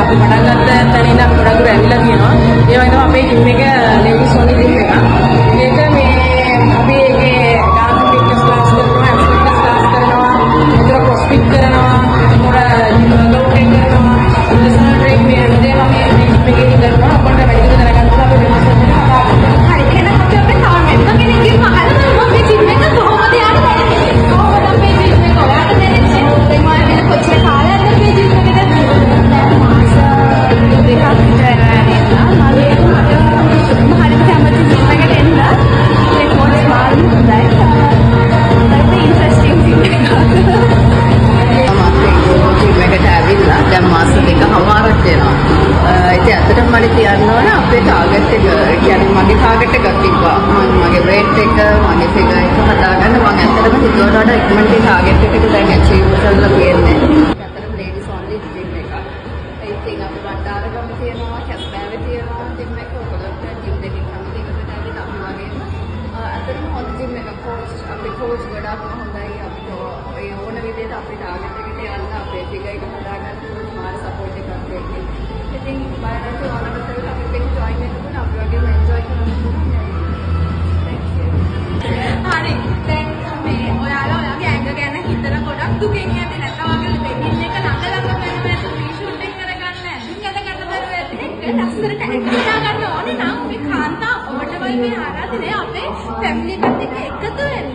අපි පටන් ගත්ත තැන ඉඳන් ගොඩක් දුර ඇවිල්ලා තියෙනවා. ඒ වගේම අපේ ජිම් එක ලේඩීස් ඔන්ලි ජිම් එකක්. මේක අපි ඒකේ ඩාන්ස් ෆිට්නස් ක්ලාස් කරනවා, ෆිට්නස් ක්ලාස් කරනවා, ඒතර ක්‍රොස්ෆිට් කරනවා, ඒතර ජිම් වර්කවුට් කරනවා. ඉන්ටර්නල් ට්‍රේන් මේ හැමදේම අපි ජිම් එකේ කරනවා. අපිට වැඩි දුර දැනගන්න අපි විමර්ශන කරනවා. හරි එහෙනම් අපි අපේ තාමෙන්ම කෙනෙක්ගෙන් අහලා බලමු අපේ ජිම් එක කොහොමද යාට දැනෙන්නේ? කොහොමද අපේ ජිම් එක ඔයාලට දැනෙන්නේ? දැන් මම වෙන කොච්චර කාලයක්ද අපේ ජිම් එකේ දැන් මාස දෙකක් විතර නේද? මගේ හරියට කැමති ජිම් එකට එන්න. ඒ කොහොමද මාරු හොඳයි. ඒක ඉන්ටරෙස්ටිං ජිම් එකක්. ජිම් එකට ඇවිල්ලා දැන් මාස දෙකමාරක් වෙනවා. ඉතින් ඇත්තටම මට කියන්න ඕන අපේ ටාගට් එක කියන්නේ මගේ ටාගට් එකක් තිබ්බා. මගේ weight එක, මගේ figure එක හදාගන්න මම ඇත්තටම හිතුවට වඩා ඉක්මනට ටාගට් එකට දැන් achieve කරලා තියෙන්නේ. ඇත්තටම ladies only gym එකක්. ඉතින් අපි වටාරගම තියෙනවා, කැස්බෑවේ තියෙනවා gym එක. ඔයගොල්ලෝ gym දෙකකින් කැමති එකට ඇවිත් අපි වගේම ඇත්තටම හොඳ gym එකක්. අපේ coach ගොඩාක් හොඳයි. අපිට ඒ ඕන විදිහට අපේ ටාගට් එකට යන්න අපේ figure එක හදාගන්න මාර support එකක් දෙන්නේ. ඉතින් බලන්න ඕනකට අපිත් එක්ක join වෙනකොට අපි වගේම enjoy කරන්න පුළුවන්. හරි දැන් මේ ඔයාලා ඔයාගේ ඇඟ ගැන හිතලා ගොඩක් දුකෙන් යන්නේ නැත්නම් වගේ දෙකින් එක ළඟ ළඟ වෙනවා මේ ෂූටින් කරගන්න ඇඳුම් ගැට බරුව ඇති ඒක ලස්සනට ඇඟ හදා ගන්න ඕනේ නම් මේ කාන්තා ඔබට වගේ ආරාධනය අපේ ෆැමිලි එකත් එක්ක එකතු වෙන්න.